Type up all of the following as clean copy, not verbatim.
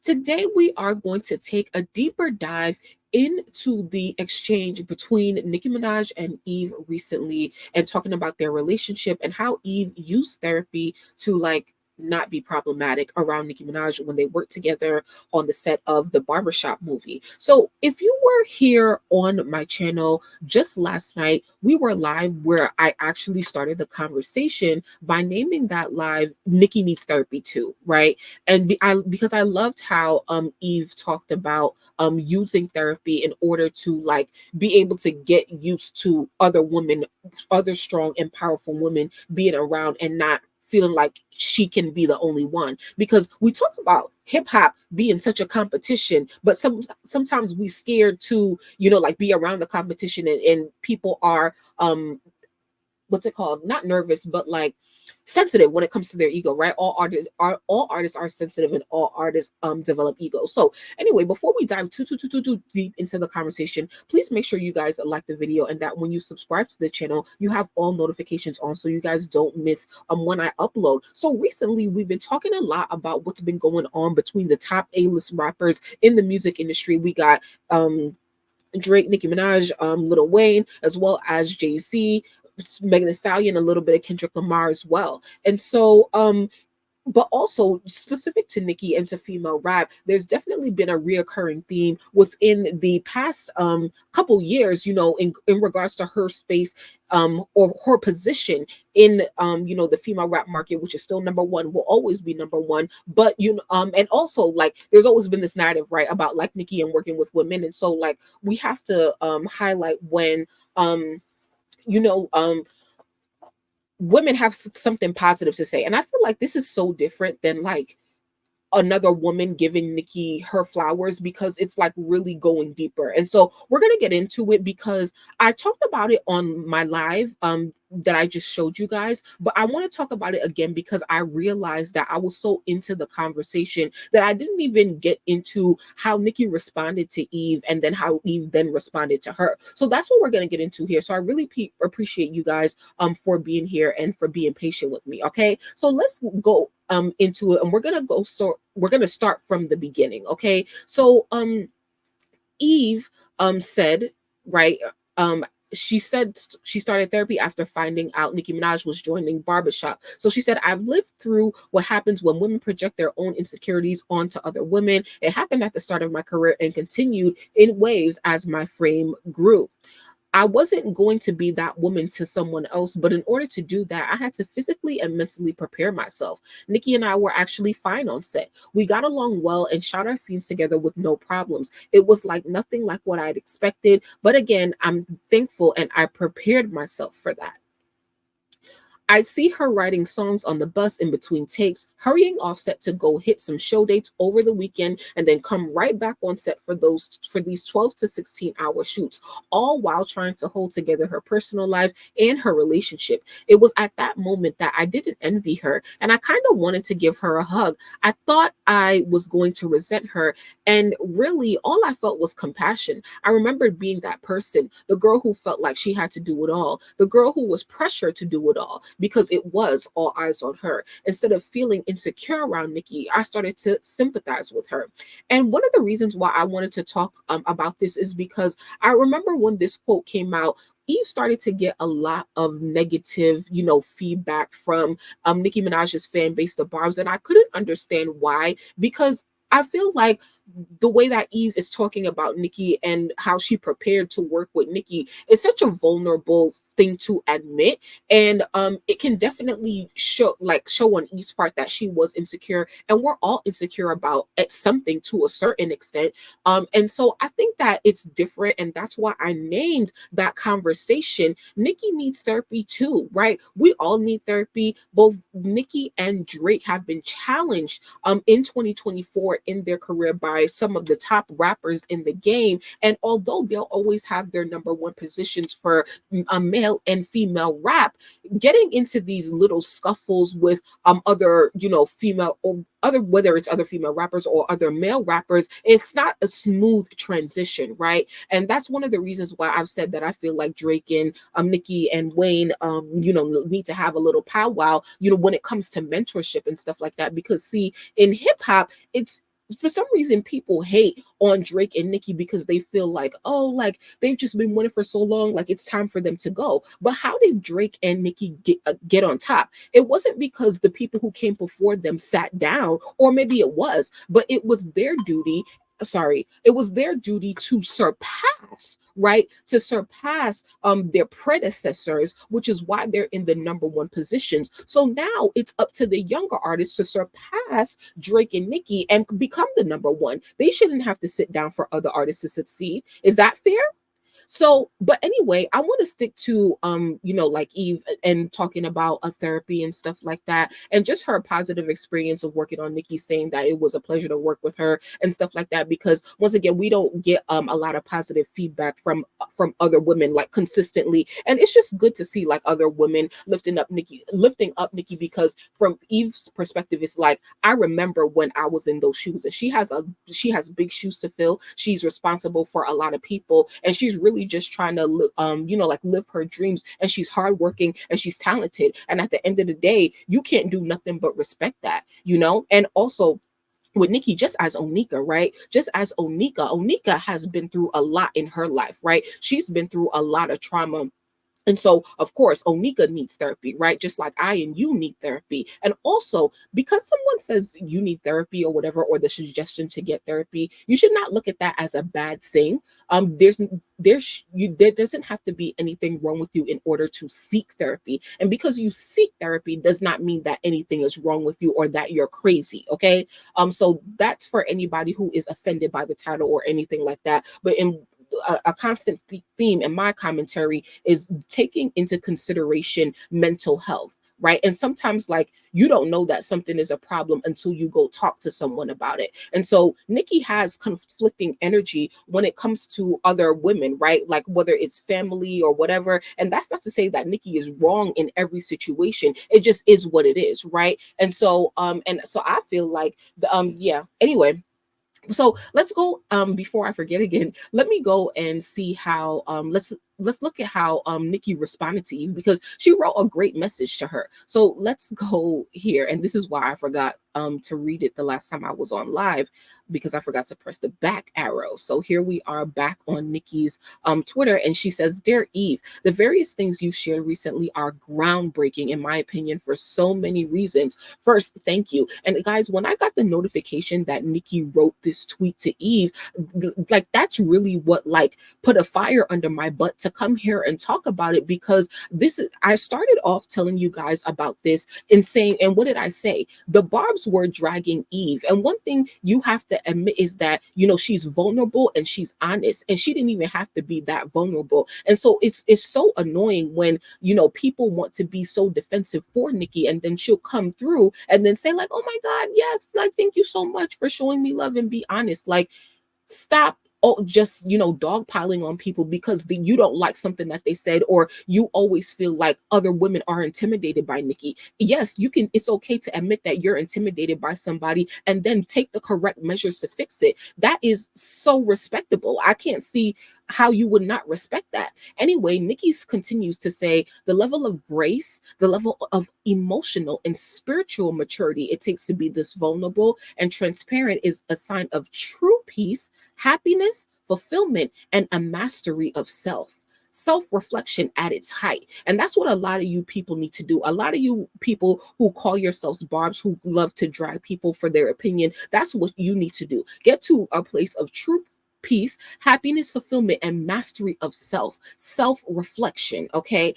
Today, we are going to take a deeper dive into the exchange between Nicki Minaj and Eve recently and talking about their relationship and how Eve used therapy to not be problematic around Nicki Minaj when they worked together on the set of the Barbershop movie. So if you were here on my channel just last night, we were live where I actually started the conversation by naming that live Nicki Needs Therapy Too, right? And because I loved how Eve talked about using therapy in order to be able to get used to other women, other strong and powerful women being around and not feeling like she can be the only one, because we talk about hip hop being such a competition, but sometimes we scared to be around the competition, and people are what's it called, not nervous but sensitive when it comes to their ego, right? All artists are sensitive, and all artists develop ego. So anyway, before we dive too deep into the conversation, please make sure you guys like the video, and that when you subscribe to the channel, you have all notifications on so you guys don't miss when I upload. So recently we've been talking a lot about what's been going on between the top A-list rappers in the music industry. We got Drake, Nicki Minaj, Lil Wayne, as well as Jay-Z, Megan Thee Stallion, a little bit of Kendrick Lamar as well. And so but also specific to Nicki and to female rap, there's definitely been a reoccurring theme within the past couple years, in regards to her space or her position in the female rap market, which is still number one, will always be number one. But and also there's always been this narrative, right, about Nicki and working with women. And so we have to highlight when women have something positive to say. And I feel like this is so different than another woman giving Nicki her flowers, because it's really going deeper. And so we're going to get into it, because I talked about it on my live that I just showed you guys, but I want to talk about it again because I realized that I was so into the conversation that I didn't even get into how Nicki responded to Eve and then how Eve then responded to her. So that's what we're going to get into here. So I really appreciate you guys for being here and for being patient with me. Okay, so let's go into it, and we're gonna start from the beginning. Okay, so Eve said, right, she said she started therapy after finding out Nicki Minaj was joining Barbershop. So she said, I've lived through what happens when women project their own insecurities onto other women. It happened at the start of my career and continued in waves as my frame grew. I wasn't going to be that woman to someone else, but in order to do that, I had to physically and mentally prepare myself. Nicki and I were actually fine on set. We got along well and shot our scenes together with no problems. It was nothing like what I'd expected, but again, I'm thankful and I prepared myself for that. I see her writing songs on the bus in between takes, hurrying off set to go hit some show dates over the weekend, and then come right back on set for these 12 to 16-hour shoots, all while trying to hold together her personal life and her relationship. It was at that moment that I didn't envy her, and I kind of wanted to give her a hug. I thought I was going to resent her, and really all I felt was compassion. I remembered being that person, the girl who felt like she had to do it all, the girl who was pressured to do it all, because it was all eyes on her. Instead of feeling insecure around Nicki, I started to sympathize with her. And one of the reasons why I wanted to talk about this is because I remember when this quote came out, Eve started to get a lot of negative, feedback from Nicki Minaj's fan base, the Barbz, and I couldn't understand why, because I feel like the way that Eve is talking about Nicki and how she prepared to work with Nicki is such a vulnerable thing to admit, and it can definitely show on Eve's part that she was insecure, and we're all insecure about something to a certain extent. And so I think that it's different, and that's why I named that conversation Nicki Needs Therapy Too, right? We all need therapy. Both Nicki and Drake have been challenged in 2024 in their career by some of the top rappers in the game, and although they'll always have their number one positions for male and female rap, getting into these little scuffles with other female or other, whether it's other female rappers or other male rappers, it's not a smooth transition, right? And that's one of the reasons why I've said that I feel like Drake and Nicki and Wayne need to have a little powwow when it comes to mentorship and stuff like that, because see, in hip hop, it's for some reason people hate on Drake and Nicki because they feel like, oh, like they've just been winning for so long, like it's time for them to go. But how did Drake and Nicki get on top? It wasn't because the people who came before them sat down, or maybe it was, but it was their duty. Sorry, it was their duty to surpass, right? To surpass their predecessors, which is why they're in the number one positions. So now it's up to the younger artists to surpass Drake and Nicki and become the number one. They shouldn't have to sit down for other artists to succeed. Is that fair? So, but anyway, I want to stick to like Eve and talking about a therapy and stuff like that, and just her positive experience of working on Nicki, saying that it was a pleasure to work with her and stuff like that. Because once again, we don't get a lot of positive feedback from other women like consistently, and it's just good to see like other women lifting up Nicki, because from Eve's perspective, it's like, I remember when I was in those shoes, and she has big shoes to fill. She's responsible for a lot of people, and she's really just trying to live her dreams, and she's hardworking and she's talented, and at the end of the day, you can't do nothing but respect that, and also with Nicki, just as Onika, right? Just as Onika has been through a lot in her life, right? She's been through a lot of trauma. And so, of course, Onika needs therapy, right? Just like I and you need therapy. And also, because someone says you need therapy or whatever, or the suggestion to get therapy, you should not look at that as a bad thing. There doesn't have to be anything wrong with you in order to seek therapy. And because you seek therapy does not mean that anything is wrong with you or that you're crazy, okay? So that's for anybody who is offended by the title or anything like that. But in a constant theme in my commentary is taking into consideration mental health, right? And sometimes, like, you don't know that something is a problem until you go talk to someone about it. And so Nicki has conflicting energy when it comes to other women, right? Like whether it's family or whatever. And that's not to say that Nicki is wrong in every situation. It just is what it is, right? And so I feel like anyway, so let's go, before I forget again, let me go and see how let's look at how Nicki responded to you, because she wrote a great message to her. So let's go here, and this is why I forgot to read it the last time I was on live, because I forgot to press the back arrow. So here we are back on Nicki's Twitter, and she says, "Dear Eve, the various things you've shared recently are groundbreaking in my opinion for so many reasons. First, thank you." And guys, when I got the notification that Nicki wrote this tweet to Eve, like that's really what like put a fire under my butt to come here and talk about it, because I started off telling you guys about this and saying, and what did I say? The Barbz were dragging Eve. And one thing you have to admit is that, she's vulnerable and she's honest, and she didn't even have to be that vulnerable. And so it's so annoying when, people want to be so defensive for Nicki, and then she'll come through and then say like, "Oh my God, yes, like, thank you so much for showing me love," and be honest. Like, stop just dogpiling on people because you don't like something that they said, or you always feel like other women are intimidated by Nicki. Yes, you can. It's okay to admit that you're intimidated by somebody and then take the correct measures to fix it. That is so respectable. I can't see how you would not respect that. Anyway, Nicki continues to say, "The level of grace, the level of emotional and spiritual maturity it takes to be this vulnerable and transparent is a sign of true peace, happiness, fulfillment, and a mastery of self-reflection at its height." And that's what a lot of you people need to do. A lot of you people who call yourselves Barbz, who love to drag people for their opinion, that's what you need to do. Get to a place of true peace, happiness, fulfillment, and mastery of self-reflection. Okay.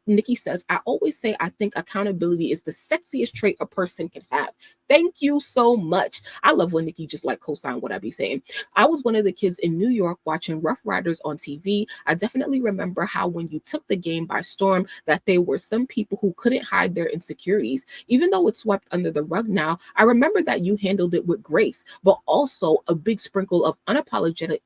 Nicki says, "I always say I think accountability is the sexiest trait a person can have." Thank you so much. I love when Nicki just like co-sign what I be saying. "I was one of the kids in New York watching Rough Riders on TV. I definitely remember how when you took the game by storm, that there were some people who couldn't hide their insecurities. Even though it's swept under the rug now, I remember that you handled it with grace, but also a big sprinkle of unapologetic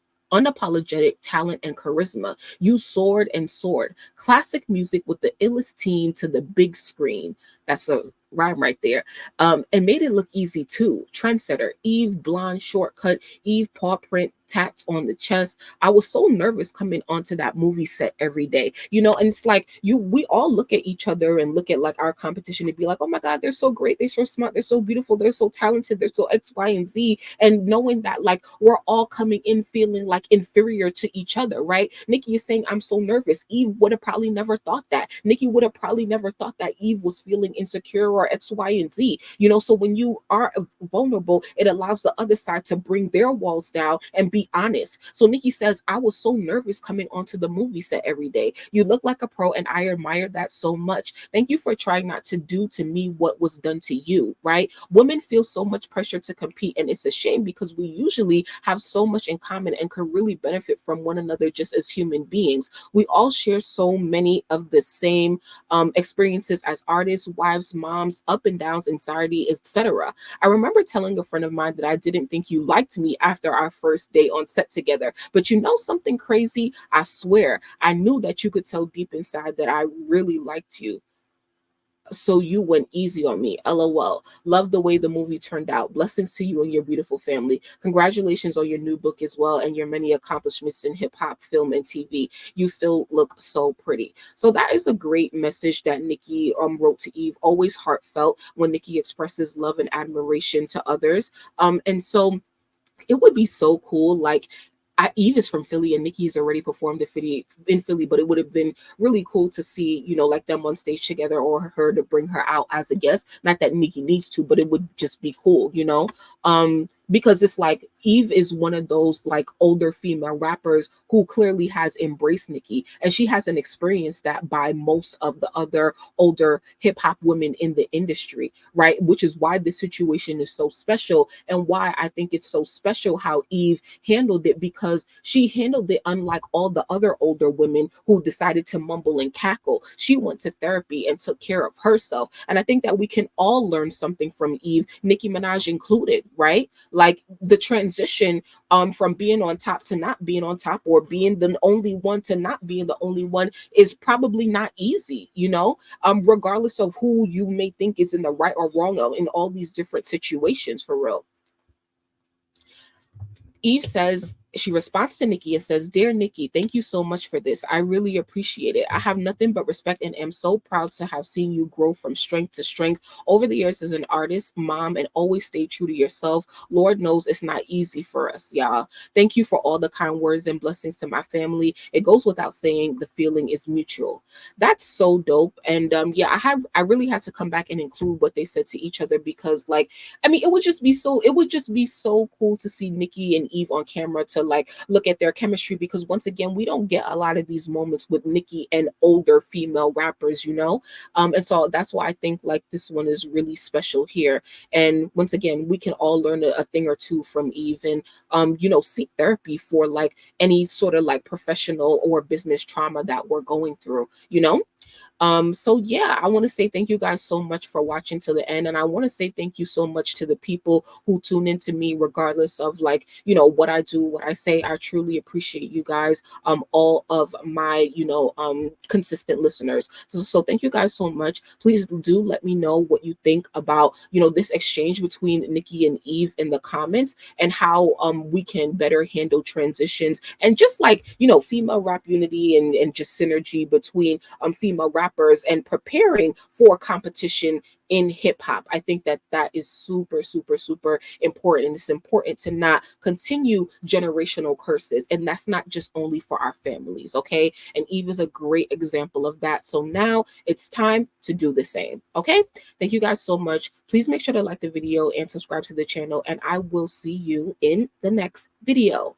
talent and charisma. You soared and soared. Classic music with the illest team to the big screen." That's a rhyme right there. And made it look easy too. Trendsetter, Eve blonde shortcut, Eve paw print tats on the chest. I was so nervous coming onto that movie set every day, you know. And it's like we all look at each other and look at like our competition and be like, oh my God, they're so great, they're so smart, they're so beautiful, they're so talented, they're so X, Y, and Z. And knowing that like we're all coming in feeling like inferior to each other, right? Nicki is saying, I'm so nervous. Eve would have probably never thought that. Nicki would have probably never thought that Eve was feeling insecure or X, Y, and Z, you know. So when you are vulnerable, it allows the other side to bring their walls down and be honest. So Nicki says, I was so nervous coming onto the movie set every day. You look like a pro and I admire that so much. Thank you for trying not to do to me what was done to you, right? Women feel so much pressure to compete, and it's a shame because we usually have so much in common and can really benefit from one another just as human beings. We all share so many of the same experiences as artists, wives, moms, up and downs, anxiety, etc. I remember telling a friend of mine that I didn't think you liked me after our first day on set together. But you know something crazy? I swear, I knew that you could tell deep inside that I really liked you. So you went easy on me. LOL. Love the way the movie turned out. Blessings to you and your beautiful family. Congratulations on your new book as well and your many accomplishments in hip hop, film, and TV. You still look so pretty. So that is a great message that Nicki wrote to Eve. Always heartfelt when Nicki expresses love and admiration to others. And so it would be so cool. Like, Eve is from Philly and Nicki's already performed in Philly, but it would have been really cool to see, you know, like them on stage together or her to bring her out as a guest. Not that Nicki needs to, but it would just be cool, you know? Because it's like Eve is one of those like older female rappers who clearly has embraced Nicki, and she hasn't experienced that by most of the other older hip hop women in the industry, right? Which is why this situation is so special and why I think it's so special how Eve handled it, because she handled it unlike all the other older women who decided to mumble and cackle. She went to therapy and took care of herself. And I think that we can all learn something from Eve, Nicki Minaj included, right? Like the transition from being on top to not being on top, or being the only one to not being the only one, is probably not easy, you know, regardless of who you may think is in the right or wrong in all these different situations, for real. Eve says, she responds to Nicki and says, Dear Nicki, thank you so much for this. I really appreciate it. I have nothing but respect and am so proud to have seen you grow from strength to strength over the years as an artist, mom, and always stay true to yourself. Lord knows it's not easy for us, y'all. Thank you for all the kind words and blessings to my family. It goes without saying, the feeling is mutual. That's so dope. And yeah, I really had to come back and include what they said to each other, because like, I mean, it would just be so cool to see Nicki and Eve on camera to like look at their chemistry, because once again, we don't get a lot of these moments with Nicki and older female rappers, you know. And so that's why I think like this one is really special here. And once again, we can all learn a thing or two from Eve, and you know, seek therapy for like any sort of like professional or business trauma that we're going through, you know. So yeah, I want to say thank you guys so much for watching to the end. And I want to say thank you so much to the people who tune into me, regardless of like, you know, what I do, what I say. I truly appreciate you guys, all of my, you know, consistent listeners. So thank you guys so much. Please do let me know what you think about, you know, this exchange between Nicki and Eve in the comments, and how we can better handle transitions and just like, you know, female rap unity and just synergy between female rappers and preparing for competition in hip hop. I think that that is super, super, super important. It's important to not continue generational curses. And that's not just only for our families, okay? And Eve is a great example of that. So now it's time to do the same, okay? Thank you guys so much. Please make sure to like the video and subscribe to the channel, and I will see you in the next video.